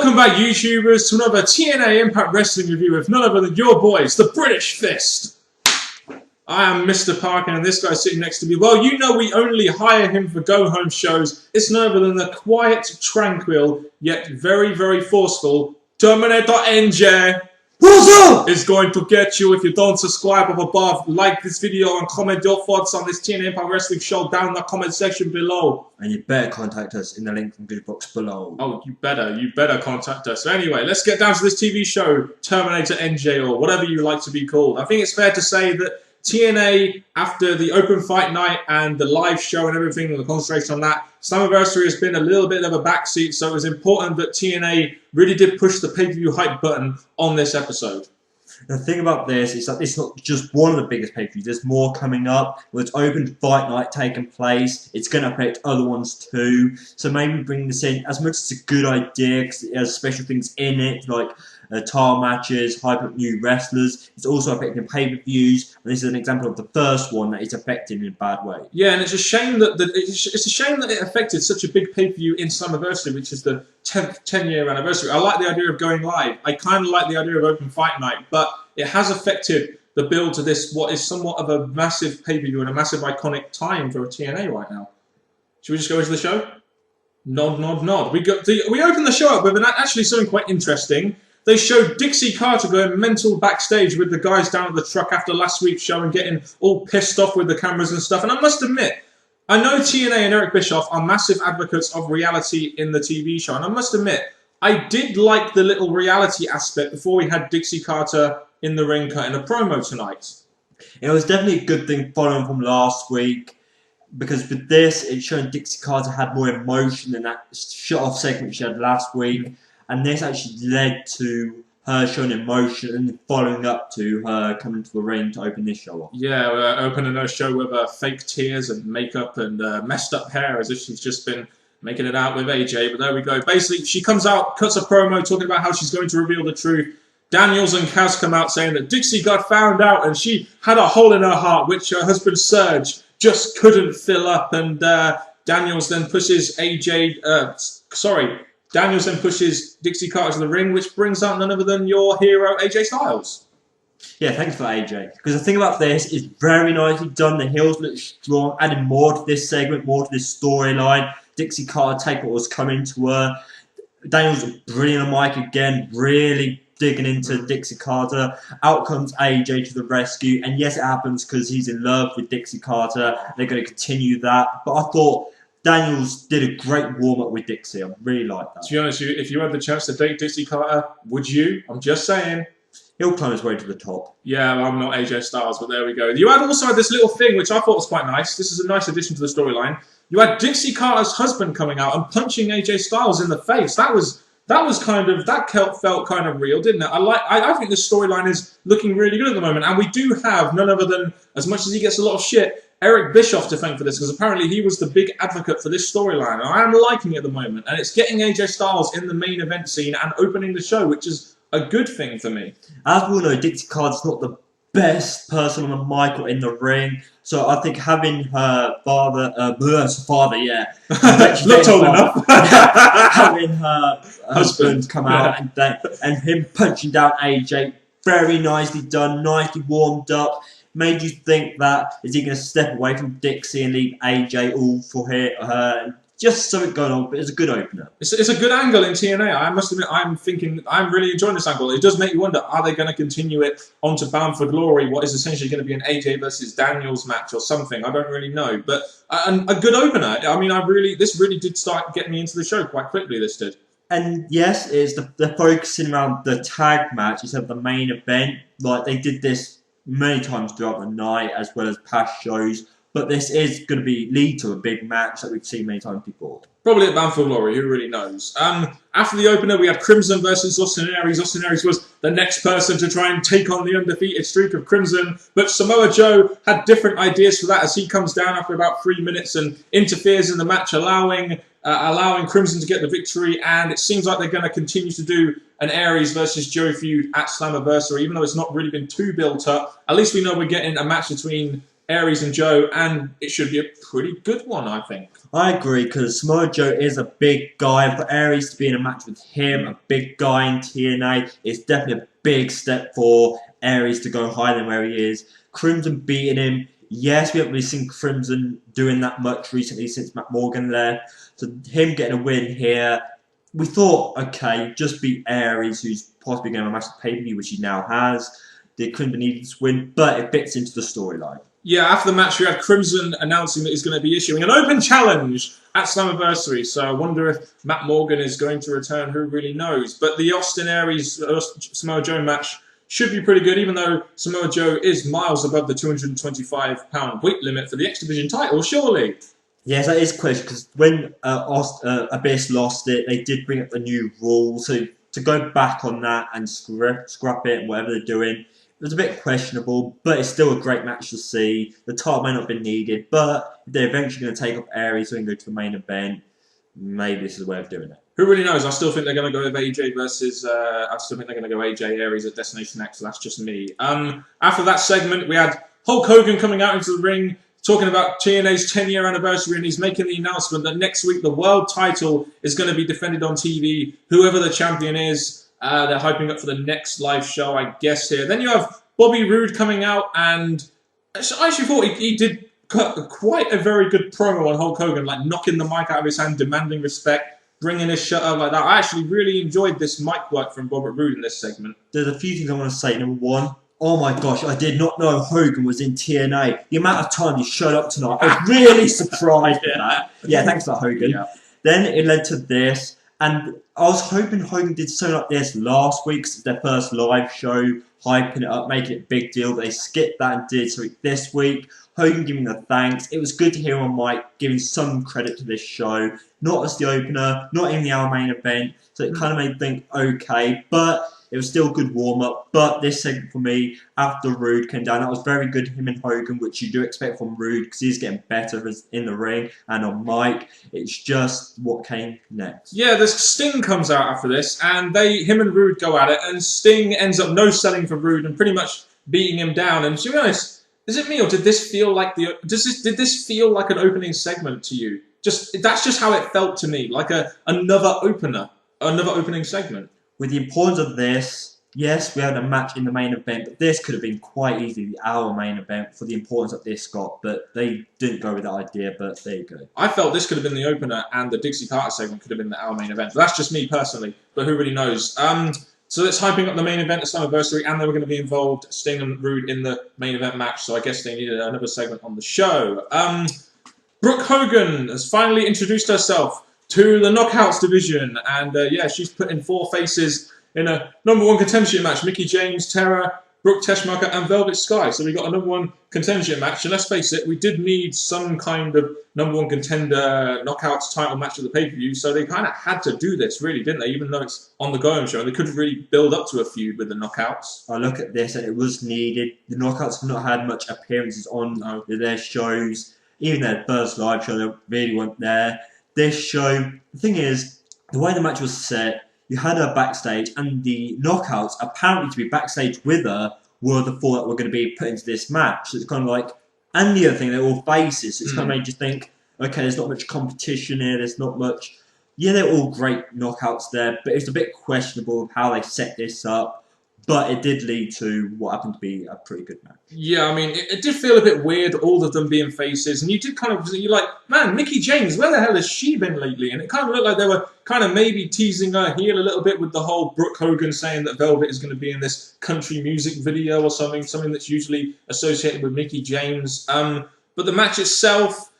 Welcome back, YouTubers, to another TNA Impact Wrestling review with none other than your boys, the British Fist. I am Mr. Parkin, and this guy sitting next to me, well, you know we only hire him for go-home shows. It's none other than the quiet, tranquil, yet very, very forceful Terminator NJ. What's up? Is going to get you if you don't subscribe up above, like this video, and comment your thoughts on this TNA Impact Wrestling show down in the comment section below. And you better contact us in the link from the box below. Oh, you better contact us. So anyway, let's get down to this TV show, Terminator NJ, or whatever you like to be called. I think it's fair to say that TNA, after the open fight night and the live show and everything, and the concentration on that, Slammiversary has been a little bit of a backseat, so it was important that TNA really did push the pay-per-view hype button on this episode. The thing about this is that it's not just one of the biggest pay-per-views. There's more coming up. With open fight night taking place, it's going to affect other ones too. So maybe bring this in, as much as it's a good idea, because it has special things in it, like tile matches, hype up new wrestlers. It's also affecting pay-per-views, and this is an example of the first one that it's affecting in a bad way. Yeah, and it's a shame that it affected such a big pay-per-view in Slammiversary, which is the 10-year anniversary. I like the idea of going live. I kind of like the idea of open fight night, but it has affected the build to this, what is somewhat of a massive pay-per-view and a massive iconic time for TNA right now. Should we just go into the show? Nod, nod, nod. We opened the show up with actually something quite interesting. They showed Dixie Carter going mental backstage with the guys down at the truck after last week's show and getting all pissed off with the cameras and stuff. And I must admit, I know TNA and Eric Bischoff are massive advocates of reality in the TV show. And I must admit, I did like the little reality aspect before we had Dixie Carter in the ring cutting a promo tonight. It was definitely a good thing following from last week, because with this, it's showing Dixie Carter had more emotion than that shut-off segment she had last week. And this actually led to her showing emotion and following up to her coming to the ring to open this show off. Yeah, opening her show with fake tears and makeup and messed up hair as if she's just been making it out with AJ. But there we go. Basically, she comes out, cuts a promo talking about how she's going to reveal the truth. Daniels and Kaz come out saying that Dixie got found out and she had a hole in her heart, which her husband Serge just couldn't fill up. And Daniels then pushes Daniels then pushes Dixie Carter to the ring, which brings out none other than your hero, AJ Styles. Yeah, thanks for that, AJ. Because the thing about this is very nicely done. The heels look strong, adding more to this segment, more to this storyline. Dixie Carter take what was coming to her. Daniels was brilliant on mic again, really digging into Dixie Carter. Out comes AJ to the rescue. And yes, it happens because he's in love with Dixie Carter. They're going to continue that. But I thought Daniels did a great warm-up with Dixie. I really like that. To be honest, if you had the chance to date Dixie Carter, would you? I'm just saying. He'll climb his way to the top. Yeah, well, I'm not AJ Styles, but there we go. You had also this little thing, which I thought was quite nice. This is a nice addition to the storyline. You had Dixie Carter's husband coming out and punching AJ Styles in the face. That felt kind of real, didn't it? I think this storyline is looking really good at the moment, and we do have none other than, as much as he gets a lot of shit, Eric Bischoff to thank for this, because apparently he was the big advocate for this storyline, and I am liking it at the moment, and it's getting AJ Styles in the main event scene and opening the show, which is a good thing for me. As we all know, Dixie Carter's not the best person on the mic or in the ring, so I think having her father, yeah, looked old enough, having her husband come out and him punching down AJ, very nicely done, nicely warmed up. Made you think that, is he going to step away from Dixie and leave AJ all for her? Just something going on, but it's a good opener. It's a good angle in TNA. I must admit, I'm really enjoying this angle. It does make you wonder, are they going to continue it onto Bound for Glory, what is essentially going to be an AJ versus Daniels match or something? I don't really know. But a good opener. I mean, this really did start getting me into the show quite quickly, this did. And yes, they're focusing around the tag match instead of the main event. Like, they did this many times throughout the night, as well as past shows. But this is going to lead to a big match that we've seen many times before. Probably at Bound for Glory, who really knows? After the opener, we had Crimson versus Austin Aries. Austin Aries was the next person to try and take on the undefeated streak of Crimson. But Samoa Joe had different ideas for that, as he comes down after about 3 minutes and interferes in the match, allowing Crimson to get the victory. And it seems like they're going to continue to do an Aries versus Joe feud at Slammiversary, even though it's not really been too built up. At least we know we're getting a match between Aries and Joe, and it should be a pretty good one, I think. I agree, because Samoa Joe is a big guy. For Aries to be in a match with him, a big guy in TNA, it's definitely a big step for Aries to go higher than where he is. Crimson beating him. Yes, we haven't really seen Crimson doing that much recently since Matt Morgan left. So him getting a win here, we thought, okay, just beat Aries, who's possibly going to have a match at pay-per-view, which he now has. They couldn't need this win, but it fits into the storyline. Yeah, after the match, we had Crimson announcing that he's going to be issuing an open challenge at Slammiversary. So I wonder if Matt Morgan is going to return. Who really knows? But the Austin Aries Samoa Joe match should be pretty good, even though Samoa Joe is miles above the 225-pound weight limit for the X Division title, surely. Yes, that is question, because when Abyss lost it, they did bring up the new rules. So to go back on that and scrap it and whatever they're doing, it was a bit questionable, but it's still a great match to see. The title may not have been needed, but if they're eventually going to take off Aries and go to the main event, maybe this is a way of doing it. Who really knows? I still think they're going to go with AJ versus... I still think they're going to go AJ Aries at Destination X, so that's just me. After that segment, we had Hulk Hogan coming out into the ring, talking about TNA's 10-year anniversary, and he's making the announcement that next week the world title is going to be defended on TV, whoever the champion is. They're hyping up for the next live show, I guess, here. Then you have Bobby Roode coming out, and I actually thought he did quite a very good promo on Hulk Hogan, like knocking the mic out of his hand, demanding respect, bringing his shut up like that. I actually really enjoyed this mic work from Bobby Roode in this segment. There's a few things I want to say. Number one, oh my gosh, I did not know Hogan was in TNA. The amount of time he showed up tonight, I was really surprised at that. Yeah, thanks for that, Hogan. Yeah. Then it led to this. And I was hoping Hogan did something like this last week, because it's their first live show, hyping it up, making it a big deal. They skipped that and did something this week. Hogan giving the thanks. It was good to hear him on mic giving some credit to this show. Not as the opener, not in the hour main event. So it kind of made me think, okay, but it was still a good warm-up. But this segment for me, after Roode came down, that was very good, him and Hogan, which you do expect from Roode, because he's getting better in the ring and on mic. It's just what came next. Yeah, the Sting comes out after this, and him and Roode go at it, and Sting ends up no-selling for Roode and pretty much beating him down. And to be honest, is it me, or did this feel like did this feel like an opening segment to you? That's just how it felt to me, like another opening segment. With the importance of this, yes, we had a match in the main event, but this could have been quite easily our main event for the importance that this got, but they didn't go with that idea, but there you go. I felt this could have been the opener, and the Dixie Carter segment could have been our main event. But that's just me personally, but who really knows? So it's hyping up the main event at Slammiversary, and they were going to be involved, Sting and Roode, in the main event match, so I guess they needed another segment on the show. Brooke Hogan has finally introduced herself to the Knockouts division, and yeah, she's put in 4 faces in a #1 contention match. Mickie James, Tara, Brooke Teschmacher, and Velvet Sky. So we got a #1 contention match, and let's face it, we did need some kind of #1 contender Knockouts title match at the pay-per-view, so they kind of had to do this, really, didn't they? Even though it's on the Go-Home show, they couldn't really build up to a feud with the Knockouts. I look at this, and it was needed. The Knockouts have not had much appearances on their shows. Even their first live show, they really weren't there. This show, the thing is, the way the match was set, you had her backstage, and the Knockouts, apparently to be backstage with her, were the 4 that were going to be put into this match. So it's kind of like, and the other thing, they're all faces. So it's kind of made you think, okay, there's not much competition here, there's not much. Yeah, they're all great Knockouts there, but it's a bit questionable how they set this up. But it did lead to what happened to be a pretty good match. Yeah, I mean, it did feel a bit weird, all of them being faces. And you did you're like, man, Mickie James, where the hell has she been lately? And it kind of looked like they were kind of maybe teasing her heel a little bit with the whole Brooke Hogan saying that Velvet is going to be in this country music video or something that's usually associated with Mickie James. But the match itself,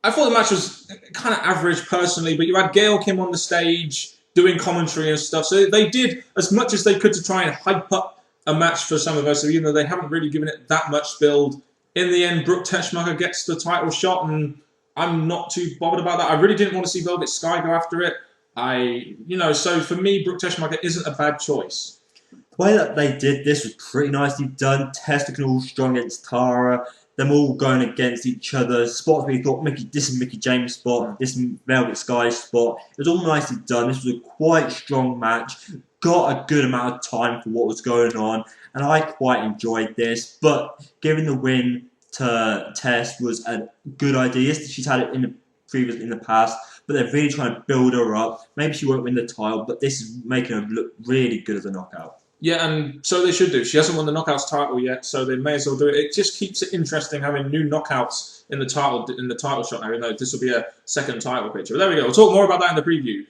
I thought the match was kind of average personally, but you had Gail Kim on the stage doing commentary and stuff. So they did as much as they could to try and hype up a match for Slammiversary, even though they haven't really given it that much build. In the end, Brooke Teschmacher gets the title shot, and I'm not too bothered about that. I really didn't want to see Velvet Sky go after it. So for me, Brooke Teschmacher isn't a bad choice. The way that they did this was pretty nicely done. Test looking all strong against Tara. Them all going against each other. Spots where you thought, this is Mickie James' spot, this is Velvet Sky's spot. It was all nicely done. This was a quite strong match. Got a good amount of time for what was going on. And I quite enjoyed this. But giving the win Test was a good idea. She's had it in the past, but they're really trying to build her up. Maybe she won't win the title, but this is making her look really good as a knockout. Yeah, and so they should do. She hasn't won the Knockouts title yet, so they may as well do it. It just keeps it interesting having new knockouts in the title shot now, even though this will be a second title picture. But there we go. We'll talk more about that in the preview.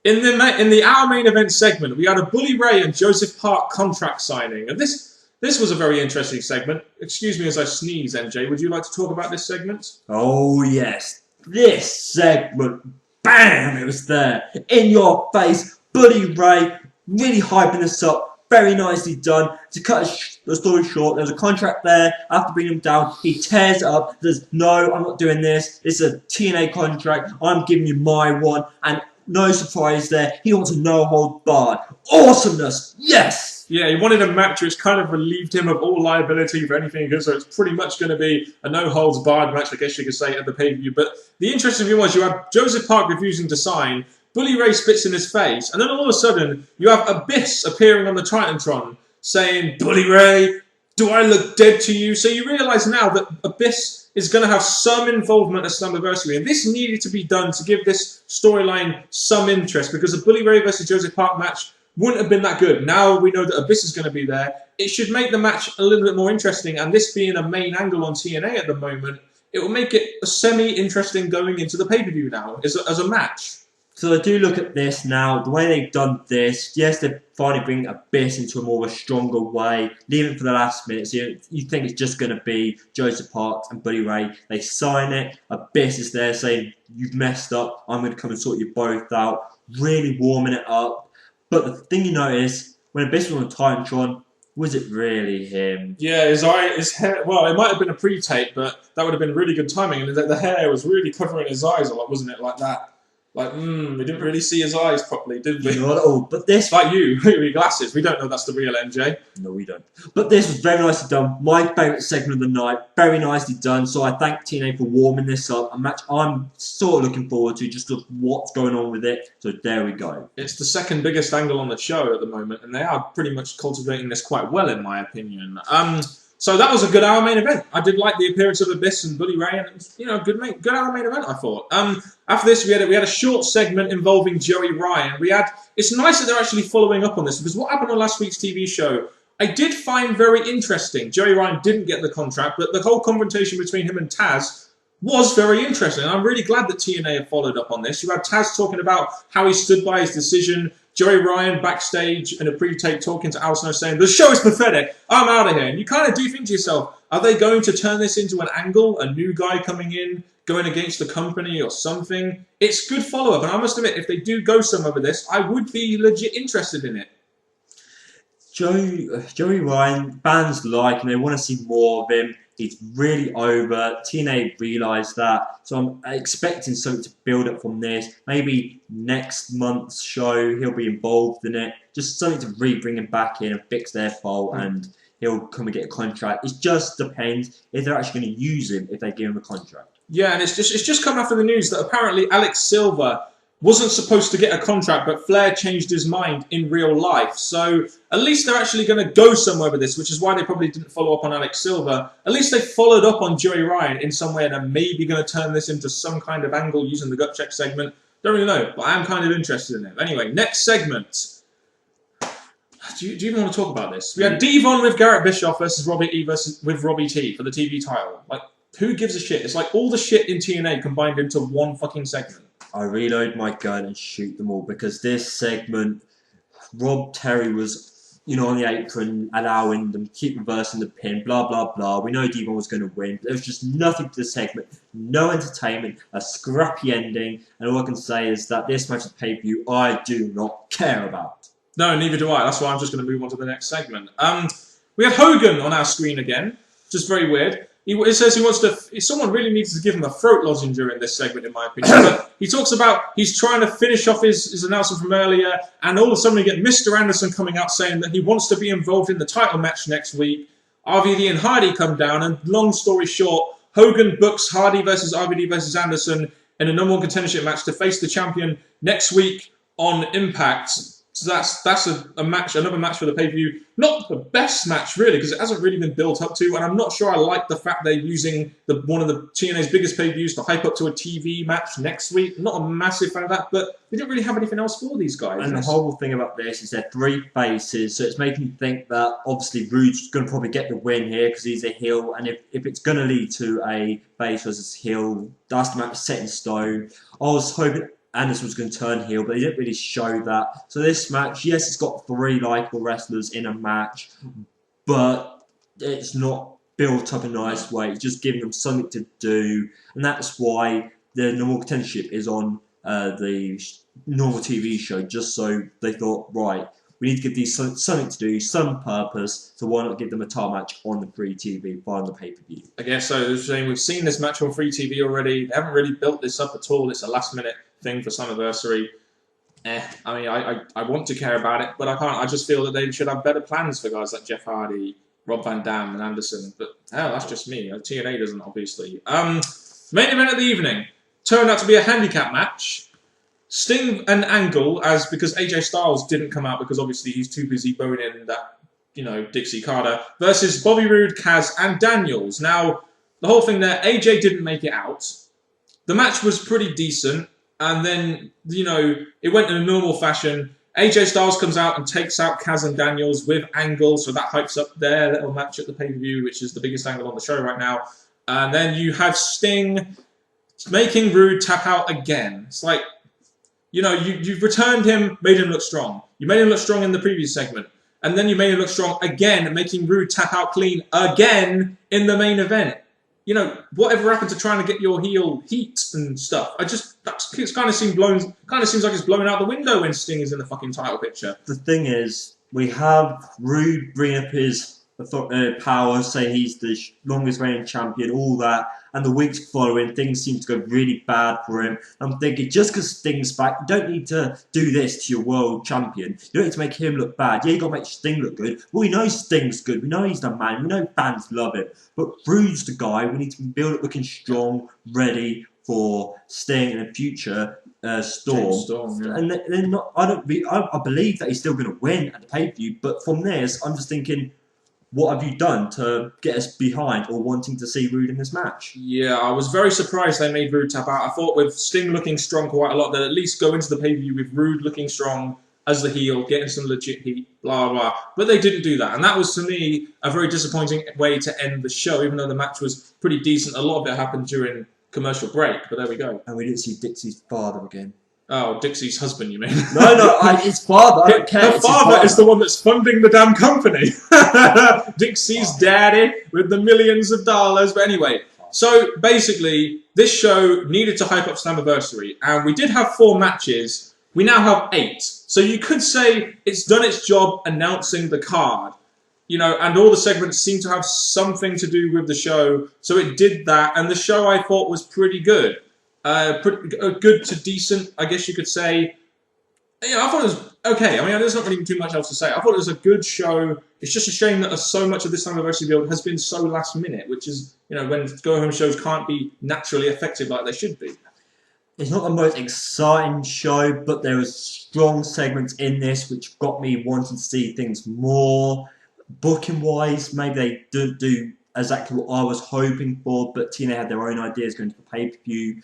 In the our main event segment, we had a Bully Ray and Joseph Park contract signing, and this was a very interesting segment. Excuse me as I sneeze, MJ. Would you like to talk about this segment? Oh yes, this segment. Bam! It was there, in your face. Bully Ray really hyping us up. Very nicely done. To cut the story short, there's a contract there. After bringing him down, he tears it up. Says, no, I'm not doing this. It's a TNA contract. I'm giving you my one. And no surprise there. He wants a no-hold barred. Awesomeness. Yes! Yeah, he wanted a match which kind of relieved him of all liability for anything good. So it's pretty much going to be a no-holds-barred match, I guess you could say, at the pay-per-view. But the interesting thing was you had Joseph Park refusing to sign. Bully Ray spits in his face, and then all of a sudden, you have Abyss appearing on the Titantron saying, Bully Ray, do I look dead to you? So you realise now that Abyss is going to have some involvement at Slammiversary, and this needed to be done to give this storyline some interest, because a Bully Ray versus Joseph Park match wouldn't have been that good. Now we know that Abyss is going to be there. It should make the match a little bit more interesting, and this being a main angle on TNA at the moment, it will make it semi-interesting going into the pay-per-view now as a match. So I do look at this now, the way they've done this, yes, they're finally bringing Abyss into a more of a stronger way, leaving it for the last minute, so you think it's just going to be Joseph Parks and Bully Ray. They sign it, Abyss is there saying, you've messed up, I'm going to come and sort you both out, really warming it up. But the thing you notice, when Abyss was on Titantron, was it really him? Yeah, his hair, well, it might have been a pre-tape, but that would have been really good timing, and the hair was really covering his eyes a lot, wasn't it, like that? Like, we didn't really see his eyes properly, did we? Not at all. But this... Like you, with your glasses. We don't know that's the real MJ. No, we don't. But this was very nicely done. My favourite segment of the night. Very nicely done. So I thank TNA for warming this up. A match I'm sort of looking forward to, just of what's going on with it. So there we go. It's the second biggest angle on the show at the moment, and they are pretty much cultivating this quite well, in my opinion. So that was a good hour main event. I did like the appearance of Abyss and Bully Ray, and it was, good hour main event, I thought. After this, we had a short segment involving Joey Ryan. It's nice that they're actually following up on this, because what happened on last week's TV show, I did find very interesting. Joey Ryan didn't get the contract, but the whole confrontation between him and Taz was very interesting. And I'm really glad that TNA have followed up on this. You had Taz talking about how he stood by his decision. Joey Ryan backstage in a pre-tape talking to Al Snow saying, the show is pathetic, I'm out of here. And you kind of do think to yourself, are they going to turn this into an angle? A new guy coming in, going against the company or something? It's good follow-up. And I must admit, if they do go somewhere with this, I would be legit interested in it. Joey Ryan, fans like, and they want to see more of him. He's really over. TNA realised that. So I'm expecting something to build up from this. Maybe next month's show, he'll be involved in it. Just something to really bring him back in and fix their fault, and he'll come and get a contract. It just depends if they're actually going to use him if they give him a contract. Yeah, and it's just come after the news that apparently Alex Silva wasn't supposed to get a contract, but Flair changed his mind in real life. So at least they're actually going to go somewhere with this, which is why they probably didn't follow up on Alex Silva. At least they followed up on Joey Ryan in some way, and are maybe going to turn this into some kind of angle using the gut check segment. Don't really know, but I am kind of interested in it. Anyway, next segment. Do you even want to talk about this? We had Devon with Garrett Bischoff versus Robbie E with Robbie T for the TV title. Like, who gives a shit? It's like all the shit in TNA combined into one fucking segment. I reload my gun and shoot them all, because this segment, Rob Terry was, on the apron, allowing them to keep reversing the pin, blah, blah, blah. We know Devon was going to win. There was just nothing to the segment, no entertainment, a scrappy ending, and all I can say is that this match at pay-per-view, I do not care about. No, neither do I. That's why I'm just going to move on to the next segment. We had Hogan on our screen again, just very weird. It says he wants to... Someone really needs to give him a throat lozenge during this segment, in my opinion. But he talks about he's trying to finish off his announcement from earlier, and all of a sudden we get Mr. Anderson coming out saying that he wants to be involved in the title match next week. RVD and Hardy come down, and long story short, Hogan books Hardy versus RVD versus Anderson in a number one contendership match to face the champion next week on Impact. So that's a match, another match for the pay-per-view. Not the best match, really, because it hasn't really been built up to, and I'm not sure I like the fact they're using one of the TNA's biggest pay-per-views to hype up to a TV match next week. Not a massive fan of that, but they don't really have anything else for these guys. And the whole thing about this is they're 3 faces, so it's making me think that obviously Roode's going to probably get the win here because he's a heel, and if it's going to lead to a face versus heel, that's the match set in stone. I was hoping Anderson was going to turn heel, but they didn't really show that. So this match, yes, it's got 3 likeable wrestlers in a match, but it's not built up in a nice way. It's just giving them something to do, and that's why the normal contendership is on the normal TV show, just so they thought, right, we need to give these something to do, some purpose, so why not give them a title match on the free TV, on the pay-per-view? I guess so. We've seen this match on free TV already. They haven't really built this up at all. It's a last-minute thing for Slammiversary. I mean, I want to care about it, but I can't. I just feel that they should have better plans for guys like Jeff Hardy, Rob Van Dam, and Anderson. But hell, that's just me. TNA doesn't, obviously. Main event of the evening turned out to be a handicap match. Sting and Angle, because AJ Styles didn't come out because obviously he's too busy boning that, Dixie Carter, versus Bobby Roode, Kaz, and Daniels. Now, the whole thing there, AJ didn't make it out. The match was pretty decent, and then, it went in a normal fashion. AJ Styles comes out and takes out Kaz and Daniels with Angle, so that hypes up their little match at the pay-per-view, which is the biggest angle on the show right now. And then you have Sting making Roode tap out again. It's like, you've returned him, made him look strong. You made him look strong in the previous segment. And then you made him look strong again, making Roode tap out clean again in the main event. Whatever happened to trying to get your heel heat and stuff? It kind of seems like it's blowing out the window when Sting is in the fucking title picture. The thing is, we have Roode bring up his power, say he's the longest reigning champion, all that, and the weeks following, things seem to go really bad for him. I'm thinking, just because Sting's back, you don't need to do this to your world champion. You don't need to make him look bad. Yeah, you got to make Sting look good. Well, we know Sting's good. We know he's the man. We know fans love him. But Roode's the guy. We need to build it looking strong, ready for Sting in a future Storm. Yeah. And they're not. I believe that he's still going to win at the pay-per-view. But from this, I'm just thinking, what have you done to get us behind or wanting to see Roode in this match? Yeah, I was very surprised they made Roode tap out. I thought with Sting looking strong quite a lot, they'd at least go into the pay-per-view with Roode looking strong as the heel, getting some legit heat, blah, blah. But they didn't do that. And that was, to me, a very disappointing way to end the show, even though the match was pretty decent. A lot of it happened during commercial break, but there we go. And we didn't see Dixie's father again. Oh, Dixie's husband, you mean? No, his father. I don't care. Her father is the one that's funding the damn company. Dixie's daddy with the millions of dollars. But anyway, so basically, this show needed to hype up Slammiversary, and we did have 4 matches. We now have 8. So you could say it's done its job announcing the card. And all the segments seem to have something to do with the show. So it did that, and the show I thought was pretty good. Good to decent, I guess you could say. I thought it was okay. I mean, there's not really too much else to say. I thought it was a good show. It's just a shame that so much of this Slammiversary build has been so last minute, which is, when go-home shows can't be naturally effective like they should be. It's not the most exciting show, but there was strong segments in this which got me wanting to see things more. Booking-wise, maybe they didn't do exactly what I was hoping for, but TNA had their own ideas going to the pay-per-view.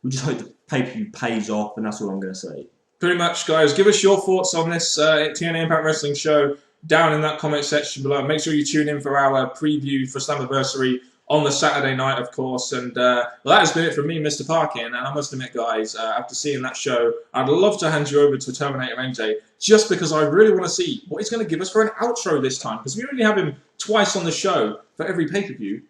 We just hope the pay-per-view pays off, and that's all I'm going to say. Pretty much, guys. Give us your thoughts on this TNA Impact Wrestling show down in that comment section below. Make sure you tune in for our preview for Slammiversary on the Saturday night, of course. And that has been it from me, Mr. Parkin. And I must admit, guys, after seeing that show, I'd love to hand you over to Terminator MJ, just because I really want to see what he's going to give us for an outro this time, because we only have him twice on the show for every pay-per-view.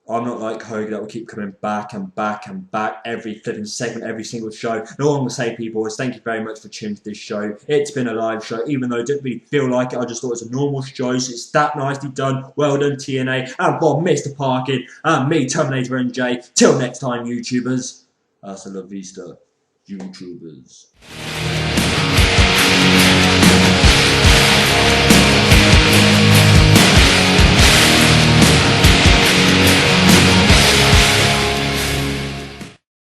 I'm not like Hogan that will keep coming back and back and back every flipping segment, every single show. And all I'm going to say, people, is thank you very much for tuning to this show. It's been a live show, even though I didn't really feel like it. I just thought it was a normal show, so it's that nicely done. Well done, TNA. And from Mr. Parkin and me, Terminator NJ. Till next time, YouTubers. Hasta la vista, YouTubers.